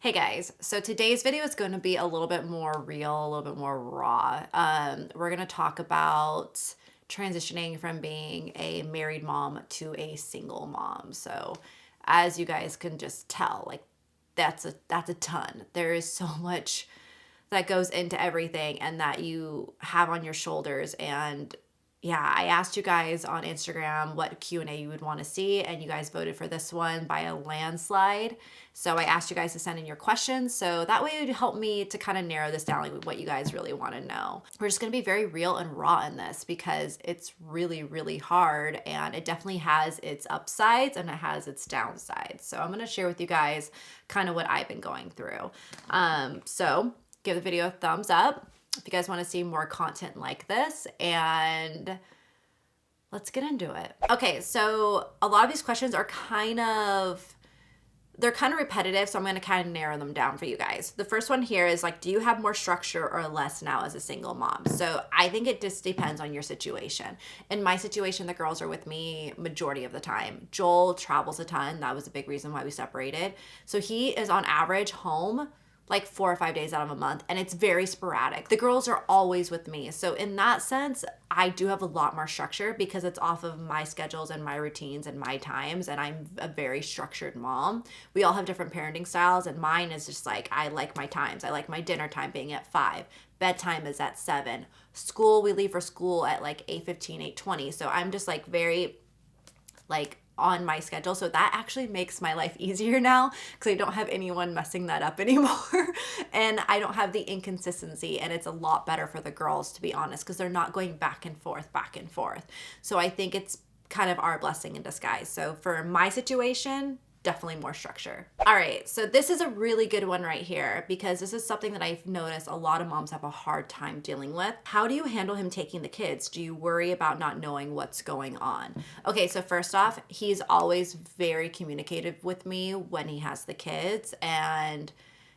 Hey guys, so today's video is going to be a little bit more real, a little bit more raw. We're going to talk about transitioning from being a married mom to a single mom. So, as you guys can just tell, like that's a ton. There is so much that goes into everything and that you have on your shoulders. And yeah, I asked you guys on Instagram what Q&A you would want to see, and you guys voted for this one by a landslide. So I asked you guys to send in your questions, so that way it would help me to kind of narrow this down, like what you guys really want to know. We're just going to be very real and raw in this because it's really, really hard, and it definitely has its upsides and it has its downsides. So I'm going to share with you guys kind of what I've been going through. So give the video a thumbs up if you guys want to see more content like this, and let's get into it. Okay, so a lot of these questions are they're kind of repetitive, so I'm going to kind of narrow them down for you guys. The first one here is like, do you have more structure or less now as a single mom? So I think it just depends on your situation. In my situation, the girls are with me majority of the time. Joel travels a ton. That was a big reason why we separated. So he is on average home like 4 or 5 days out of a month, and it's very sporadic. The girls are always with me. So in that sense, I do have a lot more structure because it's off of my schedules and my routines and my times, and I'm a very structured mom. We all have different parenting styles, and mine is just like, I like my times. I like my dinner time being at 5. Bedtime is at 7. School, we leave for school at like 8:15, 8:20. So I'm just like very like on my schedule. So that actually makes my life easier now because I don't have anyone messing that up anymore. And I don't have the inconsistency. And it's a lot better for the girls, to be honest, because they're not going back and forth, back and forth. So I think it's kind of our blessing in disguise. So for my situation, definitely more structure. All right, so this is a really good one right here because this is something that I've noticed a lot of moms have a hard time dealing with. How do you handle him taking the kids? Do you worry about not knowing what's going on? Okay, so first off, he's always very communicative with me when he has the kids, and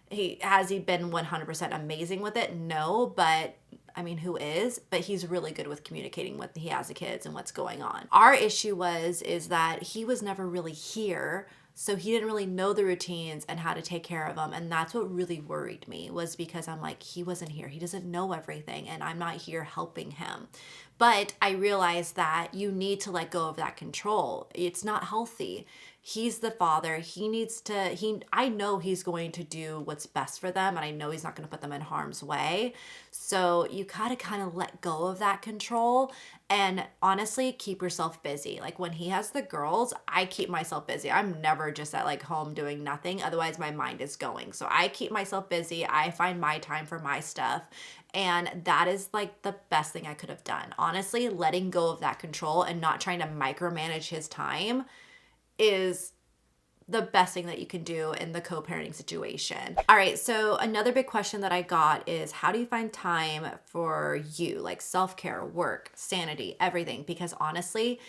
he been 100% amazing with it? No, but I mean, who is? But he's really good with communicating with he has the kids and what's going on. Our issue is that he was never really here, so he didn't really know the routines and how to take care of them. And that's what really worried me, was because I'm like, he wasn't here. He doesn't know everything, and I'm not here helping him. But I realized that you need to let go of that control. It's not healthy. He's the father. I know he's going to do what's best for them, and I know he's not going to put them in harm's way. So you gotta kind of let go of that control and honestly keep yourself busy. Like when he has the girls, I keep myself busy. I'm never just at like home doing nothing. Otherwise my mind is going. So I keep myself busy. I find my time for my stuff. And that is like the best thing I could have done. Honestly, letting go of that control and not trying to micromanage his time is the best thing that you can do in the co-parenting situation. All right, so another big question that I got is, how do you find time for you, like self-care, work, sanity, everything? Because honestly,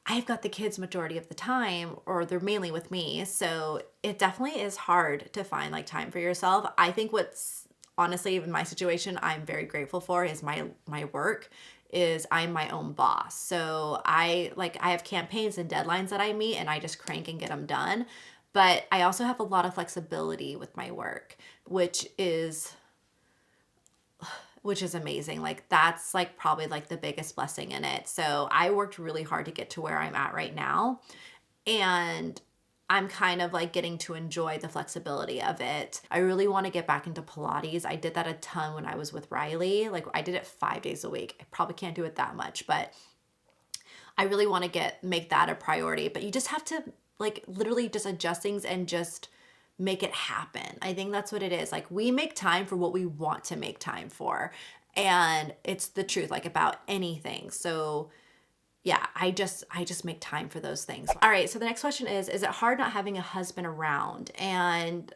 I've got the kids majority of the time, or they're mainly with me, so it definitely is hard to find like time for yourself. I think what's honestly in my situation I'm very grateful for is my work. Is I'm my own boss. So I have campaigns and deadlines that I meet, and I just crank and get them done. But I also have a lot of flexibility with my work, which is amazing. Like that's like probably like the biggest blessing in it. So I worked really hard to get to where I'm at right now. And I'm kind of like getting to enjoy the flexibility of it. I really want to get back into Pilates. I did that a ton when I was with Riley. Like I did it 5 days a week. I probably can't do it that much, but I really want to make that a priority. But you just have to like literally just adjust things and just make it happen. I think that's what it is. Like we make time for what we want to make time for. And it's the truth, like about anything. So yeah, I just make time for those things. All right, so the next question is it hard not having a husband around? And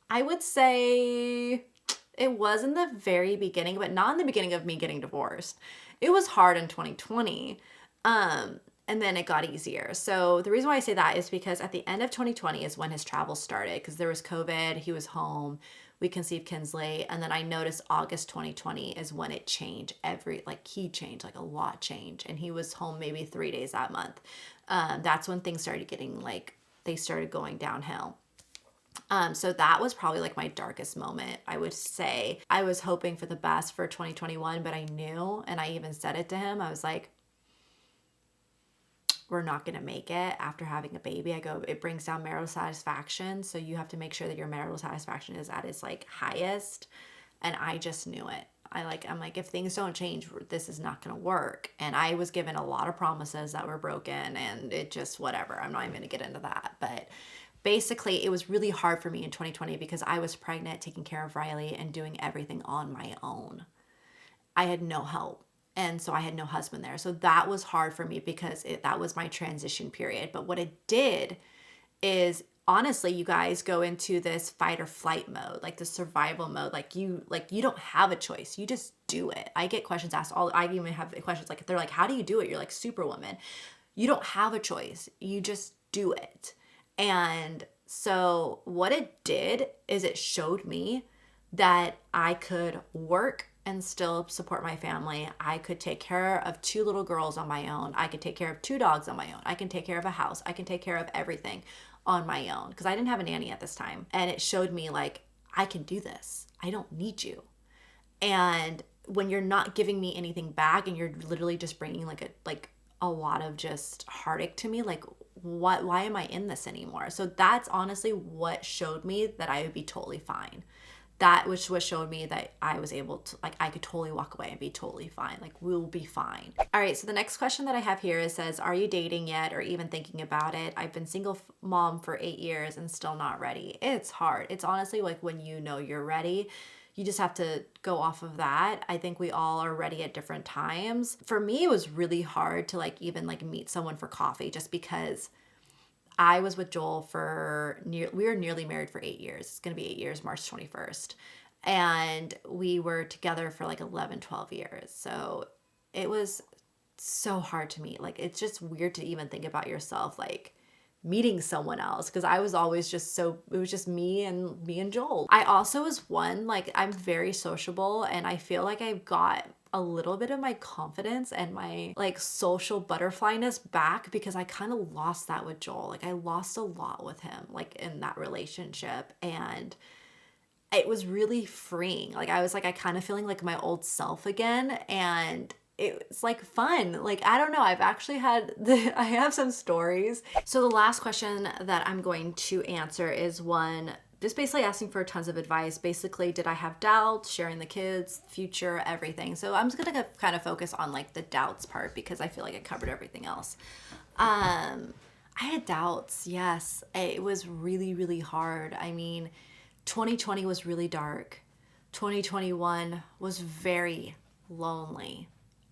I would say it was in the very beginning, but not in the beginning of me getting divorced. It was hard in 2020. And then it got easier. So the reason why I say that is because at the end of 2020 is when his travels started, because there was COVID, he was home, we conceived Kinsley, and then I noticed August 2020 is when it changed. He changed, like a lot changed, and he was home maybe 3 days that month. That's when things started getting they started going downhill. So that was probably like my darkest moment. I would say I was hoping for the best for 2021, but I knew, and I even said it to him. I was like, we're not going to make it after having a baby. I go, it brings down marital satisfaction. So you have to make sure that your marital satisfaction is at its like highest. And I just knew it. I'm like, if things don't change, this is not going to work. And I was given a lot of promises that were broken, and it just, whatever. I'm not even going to get into that. But basically, it was really hard for me in 2020 because I was pregnant, taking care of Riley, and doing everything on my own. I had no help. And so I had no husband there. So that was hard for me because that was my transition period. But what it did is, honestly, you guys go into this fight or flight mode, like the survival mode. Like you don't have a choice. You just do it. I get questions asked I even have questions like, they're like, how do you do it? You're like Superwoman. You don't have a choice. You just do it. And so what it did is it showed me that I could work and still support my family. I could take care of 2 little girls on my own. I could take care of 2 dogs on my own. I can take care of a house. I can take care of everything on my own because I didn't have a nanny at this time. And it showed me like, I can do this. I don't need you. And when you're not giving me anything back and you're literally just bringing like a lot of just heartache to me, like why am I in this anymore? So that's honestly what showed me that I would be totally fine. That which was showed me that I was able to, like, I could totally walk away and be totally fine. Like, we'll be fine. All right, so the next question that I have here is says, are you dating yet or even thinking about it? I've been single mom for 8 years and still not ready. It's hard. It's honestly like when you know you're ready, you just have to go off of that. I think we all are ready at different times. For me, it was really hard to like even like meet someone for coffee just because I was with Joel we were nearly married for 8 years. It's going to be 8 years, March 21st. And we were together for like 11, 12 years. So it was so hard to meet. Like, it's just weird to even think about yourself, like meeting someone else. Cause I was always just it was just me and Joel. I also was like, I'm very sociable, and I feel like I've got a little bit of my confidence and my like social butterflyness back because I kind of lost that with Joel. Like, I lost a lot with him, like in that relationship, and it was really freeing. Like, I was like, I kind of feeling like my old self again, and it's like fun. Like, I don't know. I've actually I have some stories. So the last question that I'm going to answer is one just basically asking for tons of advice. Basically, did I have doubts, sharing the kids, future, everything? So I'm just gonna kind of focus on like the doubts part because I feel like I covered everything else. I had doubts, yes. It was really, really hard. I mean, 2020 was really dark. 2021 was very lonely.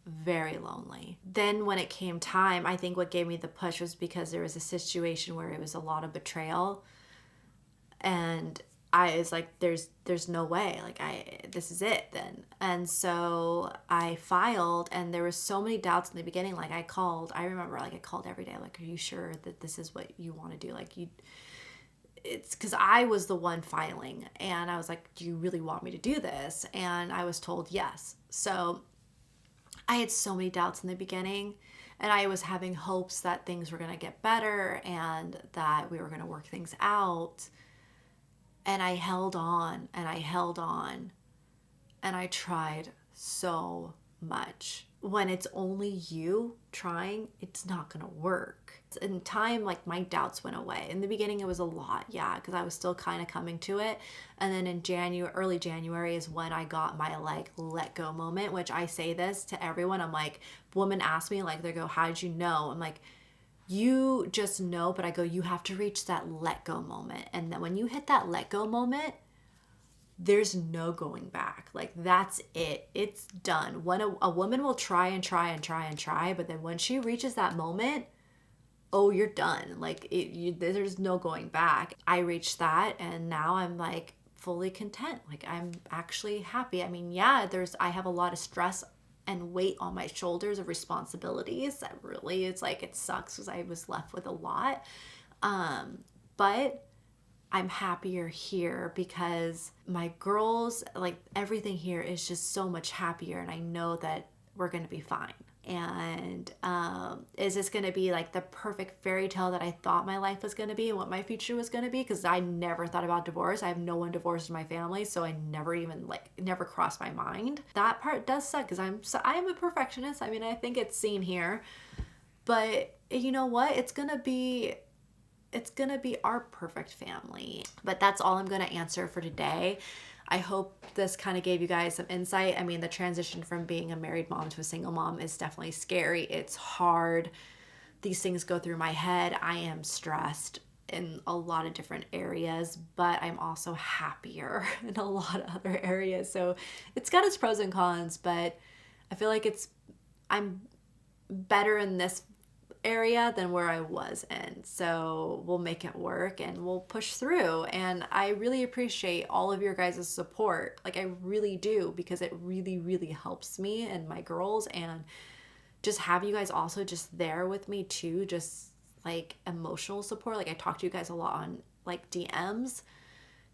Very lonely. Then when it came time, I think what gave me the push was because there was a situation where it was a lot of betrayal. And I was like, there's no way, like this is it then. And so I filed, and there were so many doubts in the beginning. Like, I remember like I called every day, like, are you sure that this is what you want to do? Like, it's because I was the one filing, and I was like, do you really want me to do this? And I was told yes. So I had so many doubts in the beginning, and I was having hopes that things were going to get better and that we were going to work things out. And I held on and I held on, and I tried so much. When it's only you trying, it's not gonna work. In time, like, my doubts went away. In the beginning, it was a lot, yeah, because I was still kind of coming to it. And then in early January is when I got my like let go moment, which I say this to everyone. I'm like, women ask me, like, they go, how did you know? I'm like, you just know. But I go, you have to reach that let go moment. And then when you hit that let go moment, there's no going back. Like, that's it. It's done. When a woman will try and try and try and try, but then when she reaches that moment, oh, you're done. Like, there's no going back. I reached that, and now I'm like fully content. Like, I'm actually happy. I mean, yeah, I have a lot of stress and weight on my shoulders of responsibilities that really, it's like, it sucks because I was left with a lot. But I'm happier here because my girls, like, everything here is just so much happier, and I know that we're going to be fine. And is this going to be like the perfect fairy tale that I thought my life was going to be and what my future was going to be? Because I never thought about divorce. I have no one divorced in my family, so I never even never crossed my mind. That part does suck because I am a perfectionist. I mean, I think it's seen here, but you know what? It's gonna be our perfect family. But that's all I'm gonna answer for today. I hope this kind of gave you guys some insight. I mean, the transition from being a married mom to a single mom is definitely scary. It's hard. These things go through my head. I am stressed in a lot of different areas, but I'm also happier in a lot of other areas. So it's got its pros and cons, but I feel like I'm better in this area than where I was in. So we'll make it work and we'll push through. And I really appreciate all of your guys' support. Like, I really do, because it really, really helps me and my girls. And just have you guys also just there with me too, just like emotional support. Like, I talk to you guys a lot on like DMs.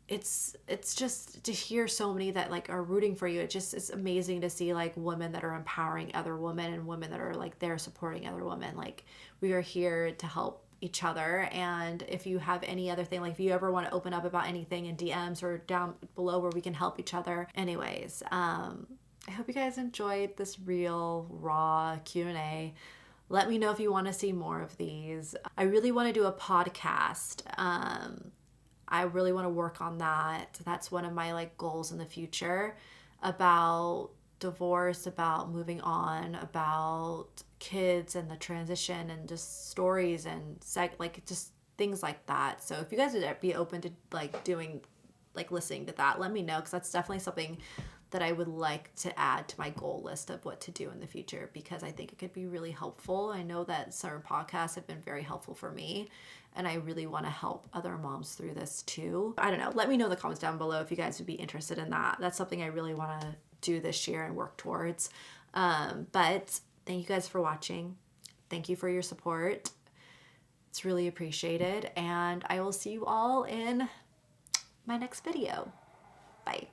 It's just to hear so many that like are rooting for you. It's amazing to see like women that are empowering other women and women that are like there supporting other women. Like, we are here to help each other. And if you have any other thing, like if you ever want to open up about anything in DMs or down below where we can help each other. Anyways, I hope you guys enjoyed this real raw Q&A. Let me know if you want to see more of these. I really want to do a podcast. I really want to work on that. That's one of my like goals in the future, about divorce, about moving on, about kids and the transition, and just stories and like just things like that. So if you guys would be open to like doing, like listening to that, let me know, because that's definitely something that I would like to add to my goal list of what to do in the future, because I think it could be really helpful. I know that certain podcasts have been very helpful for me, and I really want to help other moms through this too. I don't know. Let me know in the comments down below if you guys would be interested in that. That's something I really want to do this year and work towards. But thank you guys for watching. Thank you for your support. It's really appreciated. And I will see you all in my next video. Bye.